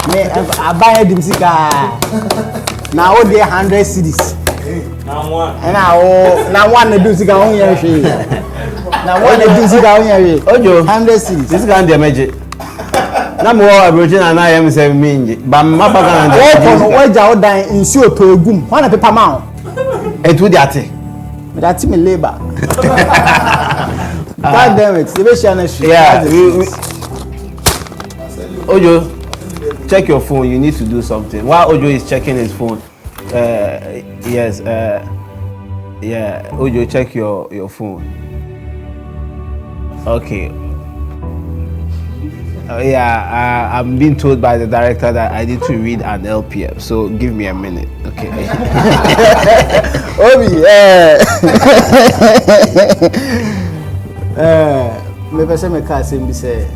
me abaya dim sika na o de 100 cedis na one na do sika on ye hwe na one na do sika on ye hwe ojo 100 cedis this can dey meje na mo abroji na na yem se minje ba mapa kana dey o ko ja o dan nsi o to egum wana pepa ma o etu di ate me that me labor God damn it, yeah. Ojo, check your phone. You need to do something. While Ojo is checking his phone, yes, yeah. Ojo, check your phone. Okay. Yeah, I'm being told by the director that I need to read an LPM. So give me a minute, okay? Obi, me person me can say,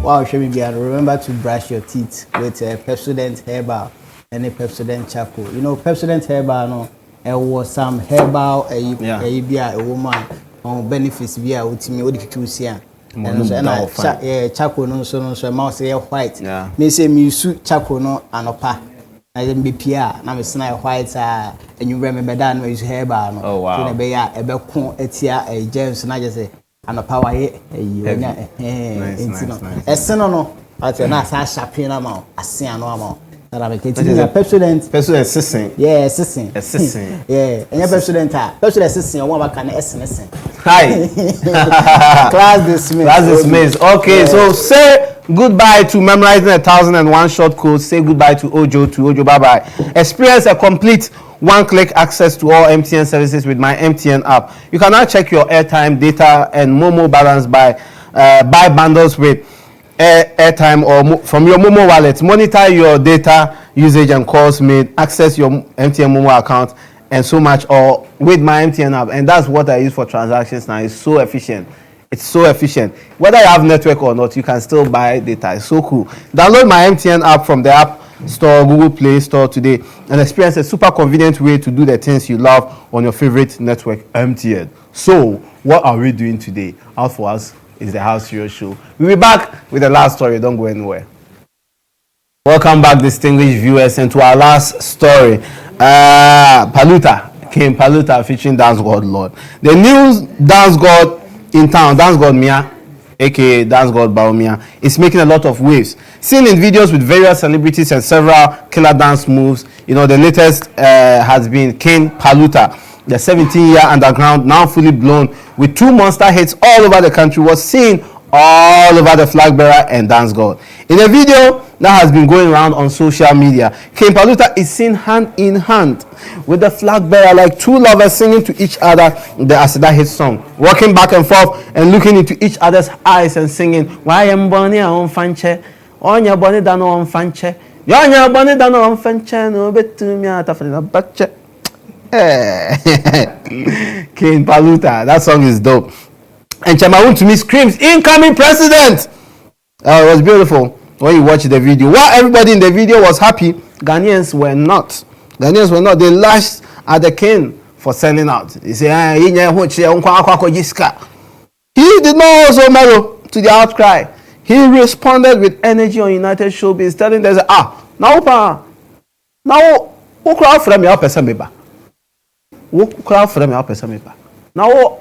wow, remember to brush your teeth with Pepsodent Herbal and a Pepsodent Charcoal. You know, Pepsodent Herbal, no, there was some herbal, a woman on benefits via ultimate, what did you choose here? And charcoal no so mouse white. Yeah. Me say me suit charcoal no anopa. I then be PR. Now me snai white and you remember that no use herbal no. Oh wow. So be ya ebe kon etia James na just say anapa wa ye onya nice. Eseno no ati na sa sharpen ama asen no ama na me kenti na president assistant. yeah assistant yeah enya president assistant o wa kan essence Hi. class dismissed. Okay, so say goodbye to memorizing 1,001 short codes. Say goodbye to Ojo. Bye bye. Experience a complete one-click access to all MTN services with my MTN app. You can now check your airtime, data, and Momo balance by buy bundles with airtime or from your Momo wallet. Monitor your data usage and calls made. Access your MTN Momo account and so much, or with my MTN app. And that's what I use for transactions now. It's so efficient. Whether you have network or not, you can still buy data. It's so cool. Download my MTN app from the App Store, Google Play Store today, and experience a super convenient way to do the things you love on your favorite network, MTN. So, what are we doing today? Out for us is the House Hero Show. We'll be back with the last story. Don't go anywhere. Welcome back, distinguished viewers, and to our last story. King Paluta featuring Dance God Lord. The new Dance God in town, Dance God Mia, aka Dance God Baumia, is making a lot of waves. Seen in videos with various celebrities and several killer dance moves, the latest has been King Paluta. The 17-year underground, now fully blown with 2 monster hits all over the country, was seen all over the flag bearer and Dance God. In a video that has been going around on social media, King Paluta is seen hand in hand with the flag bearer, like 2 lovers singing to each other the Asida hit song, walking back and forth and looking into each other's eyes and singing, "Why am Bonnie on fanche? On your bonnet dano on fanche? Your bonnet dano on fanche, no bet to me out of the bache." King Paluta, that song is dope. And Chamawun to me screams, "Incoming president!" It was beautiful when you watch the video. While everybody in the video was happy, Ghanaians were not. They lashed at the king for selling out. They say, he did not also mellow to the outcry. He responded with energy on United Showbiz, telling them, now who crowd from your person member? Now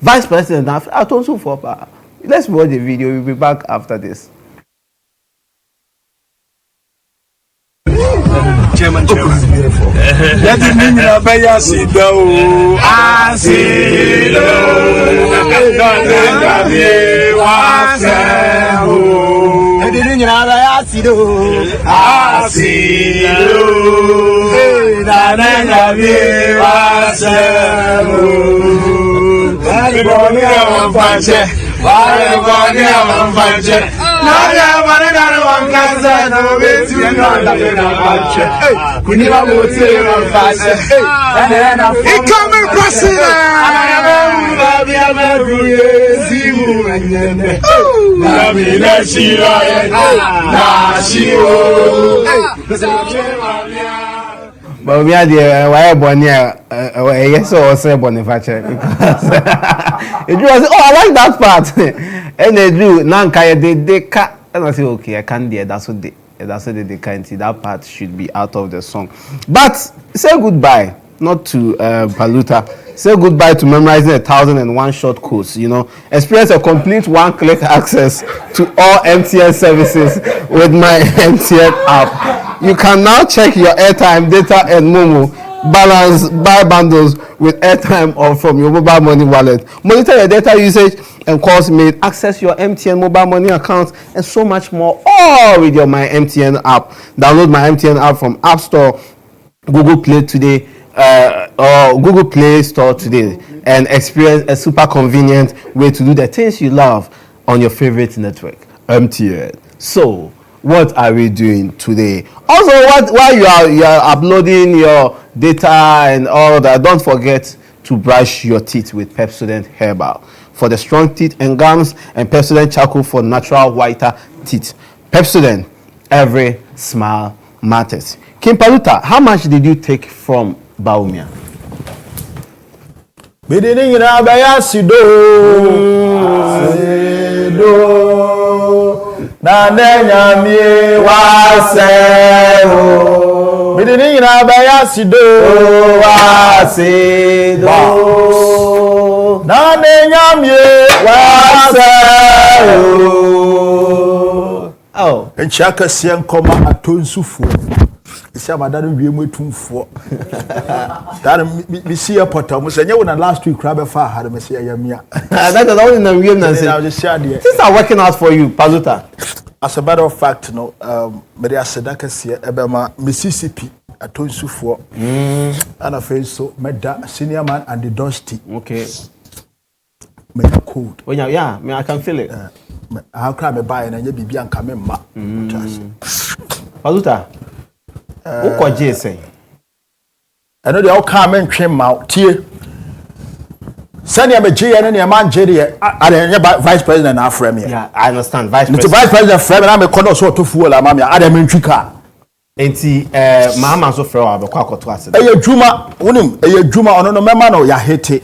Vice President, I told you for. Let's watch the video. We'll be back after this. Chairman. Let me incoming president. But we are the why born here. Yes, or say Boniface because it was. Oh, I like that part. And they do Nankaya they cut. And I say, okay, I can't do. That's what they can't see. That part should be out of the song. But say goodbye, not to Paluta. Say goodbye to memorizing 1,001 short codes. Experience a complete one-click access to all MTN services with my MTN app. You can now check your airtime, data, and Momo balance, buy bundles with airtime or from your mobile money wallet. Monitor your data usage and calls made. Access your MTN mobile money account and so much more, all with your My MTN app. Download My MTN app from App Store, Google Play today, or Google Play Store today, and experience a super convenient way to do the things you love on your favorite network, MTN. So, what are we doing today? Also, while you are uploading your data and all that, don't forget to brush your teeth with Pepsodent Herbal for the strong teeth and gums, and Pepsodent Charcoal for natural whiter teeth. Pepsodent, every smile matters. King Paluta, how much did you take from Baumia? Nane nyamye wasao. Oh. And Chaka Sian Coma at Tonsufu. It's a madam we went to for that. We see a potamus, and you when last week crab far had a messiah yamia. That is all in the real Nancy. Things are working out for you, Pazuta. As a matter of fact, no, Maria Sedaka Sia Ebema, Mississippi, at Tonsufu, and a face so, Meda, senior man, and the dusty. Okay. Make a code. Oh, yeah, I can feel it. How can I buy and you be and come in? Pazuta. What did you say? I know they all come and trim out. Tear. Send him a G and a man, JD. I vice president now frame here. Yeah, I understand. Vice president frame, and I'm a corner so to fool. I'm a Adam in Chica. Enti mama so frɛ wa bɛkɔ akɔto ase. Juma, wonim, Juma ono no mema no ya hete.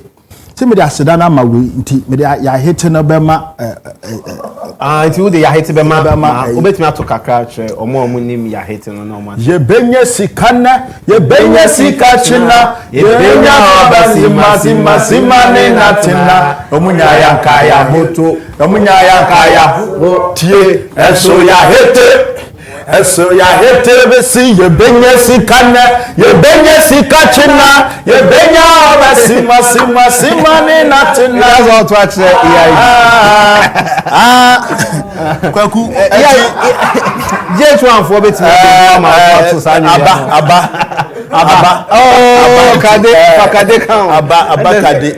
Se me da seda na ma we nti me da ya hete no bema nti wo de ya hete bema obetumi ato kakra kyerɛ ɔmo nim ya hete no na ɔmo. Ye benya sikana, ye benya sikachina, ye benya obasima sima ne natina. Omunya yankaya moto, omunya yankaya tie eso ya hete. Eso ya hete besi ye benya sikana, ye benya sikachina, ye benya obasima sima ne natina. That's all to actually Kwaku GHOne for bit Abba. Oh, kade kan. Abba kade.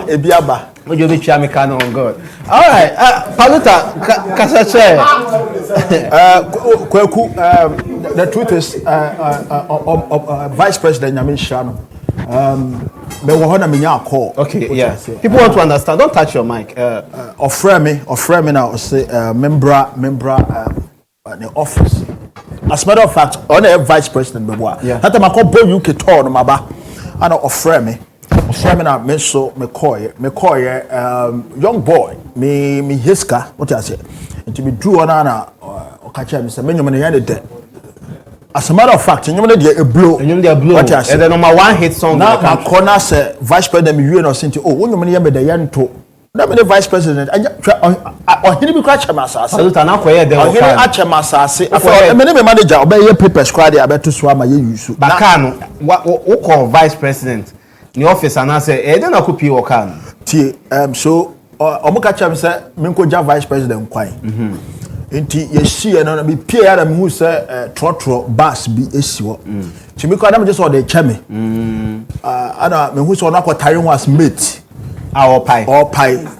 Ebi aba. Ojo be twa me kan on God. All right, Paluta kasache. Kwaku the truth is Vice President Nyamin Shano. Me wo ho na me nya call. Okay, yeah. People want to understand. Don't touch your mic. Offer me now say member the office. As a matter of fact, on a vice president beboa. That time I call boy UK tour no maba. And offer me now me so me call young boy me hiska what I say. And me drew on ana okacha me say me nyom na yan de. As a matter of fact, nyom na dey a blow. What I say. And the number one hit song now my corner say vice president me you no say oh nyom na yan me de yan to. That mean the vice president he be crash masase. Paluta na koye de o kan ache masase. Afọ me me manager obey paper squad dey abeto so ama ye use. Baka no wo call vice president ni office ana say e dey na ko pi wo kan. Tie so omo ka chem say me ko ja vice president kwan. Enti ye shie no be pie ara me hu say trotro bus bi esi wo. Ti me ko na me just o dey cheme. Ana me hu so na ko tare ho as mate. Or pie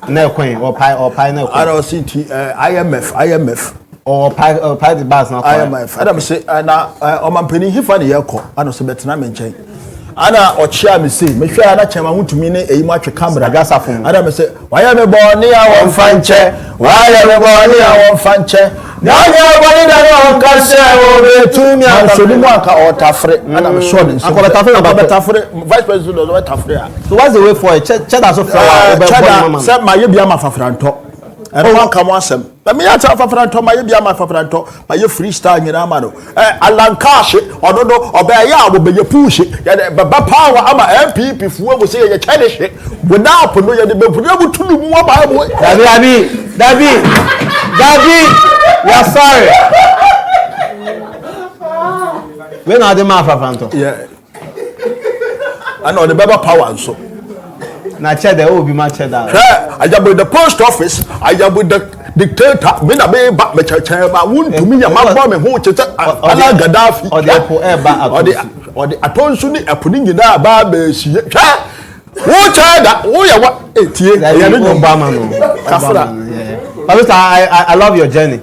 na kwen or pie na kwen. I don't see IMF or pie the bus na IMF. I don't say na o man peni hifa ne yekọ ana so betena me nchen ana o chia me say me hwa na chema hutumi ne eyi mu atwe camera gasa fom ana me say waya me bo ne ya won fanche waya me bo ne ya won fanche na ya bo ne da no ka se o betumi aka so mu aka o tafre ana me sure ne akoba tafre na tafre vice president do tafre. So what's the way for it? Cheddar so flower cheddar say my ye bia ma fafranto and one come asem na me ya ta fafranto my ye bia ma fafranto my ye freestyle nyina ma no alankashe ododo obe ya wo be ye push ye baba power ama MPP fuwe go say ye challenge without no ye de be bu tulu mu ba bo Dabi we are sorry we na de ma fafranto yeah and on the baba power so na cheddar will be my cheddar. I am with the post office. I am with the dictator. Me na be back me cheche ma won to me ya ma bo me ho cheche ala Gaddafi or the apple eba or the atonsu ni apuni nyina ba be sie hwa wo cheddar wo ya wa etie ya no Obama no kafra. Paluta, I love your journey.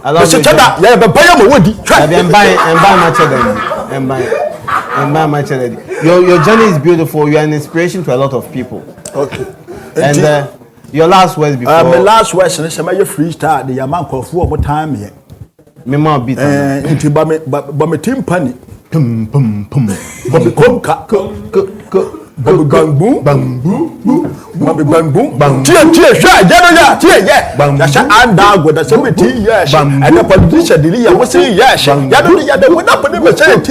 I love your cheddar ya be buy am wodi hwa and buy my cheddar and buy my cheddar. Your journey is beautiful. You are an inspiration to a lot of people. Okay. And your last words before. My last words is say freestyle the yaman kofu omo time here. Me ma beat. Nti ba me timpani. Pum. Ba me komka. bang boom, bang boom, bang boom, bang. Tie, sure, yeah, yeah. That's and dog with the 70 years. And the politician, the year was 3 years. Yeah, we not put him a t-shirt.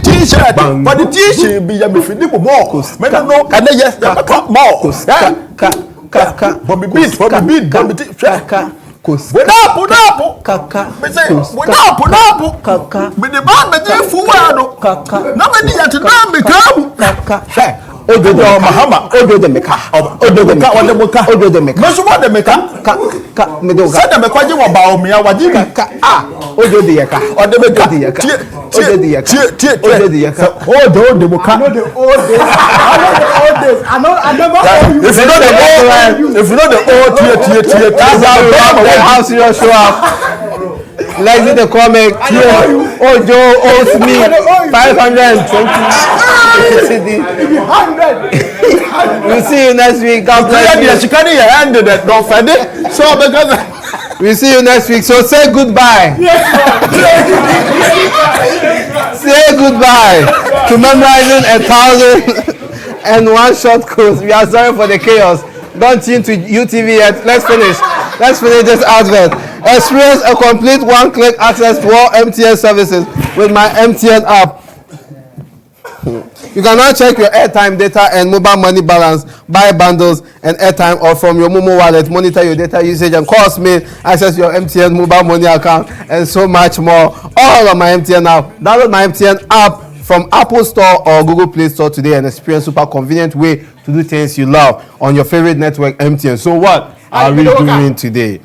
T-shirt, but the t-shirt be a bit more. Men no, and yes, more. Bobby beat, put up, kaka. Me say, put up, kaka. Me the man me dey fuwa kaka. Na me dey ati na me kam, kaka. Ojo de Mahama, ojo de meka, ojo de meka, ojo de meka. Me so what de meka, kaka. Me do ka. Say de meka je wo ba o me awaji kaka. Ah, ojo de yeka, ojo de yeka, ojo de yeka, ojo de yeka. Ojo de meka. I know the old days. I never. If you know the old tie. That's how serious show up. Let's see the comment. Ojo owes me 520. We'll see you next week. God bless you. We'll see you next week. So say goodbye. Say goodbye to memorizing 1,001 short codes. We are sorry for the chaos. Don't tune to UTV yet. Let's finish this advert. Experience a complete one-click access to all MTN services with my MTN app. You can now check your airtime, data, and mobile money balance, buy bundles and airtime, or from your Momo wallet, monitor your data usage and cost me, access your MTN mobile money account, and so much more. All on my MTN app. Download my MTN app from Apple Store or Google Play Store today and experience super convenient way to do things you love on your favorite network, MTN. So what are we doing today?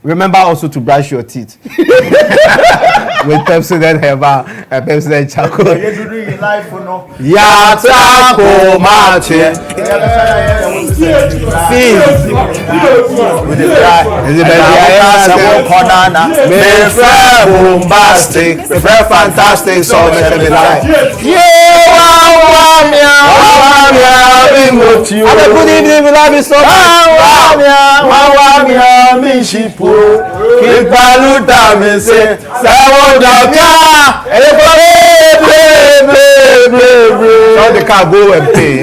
Remember also to brush your teeth with Pepsodent Herbal and Pepsodent Charcoal. Yata Komate. Bombastic, very fantastic song. Have a good evening, we love you so much. Kipaluta me say, Sawodapia, the car go and pay.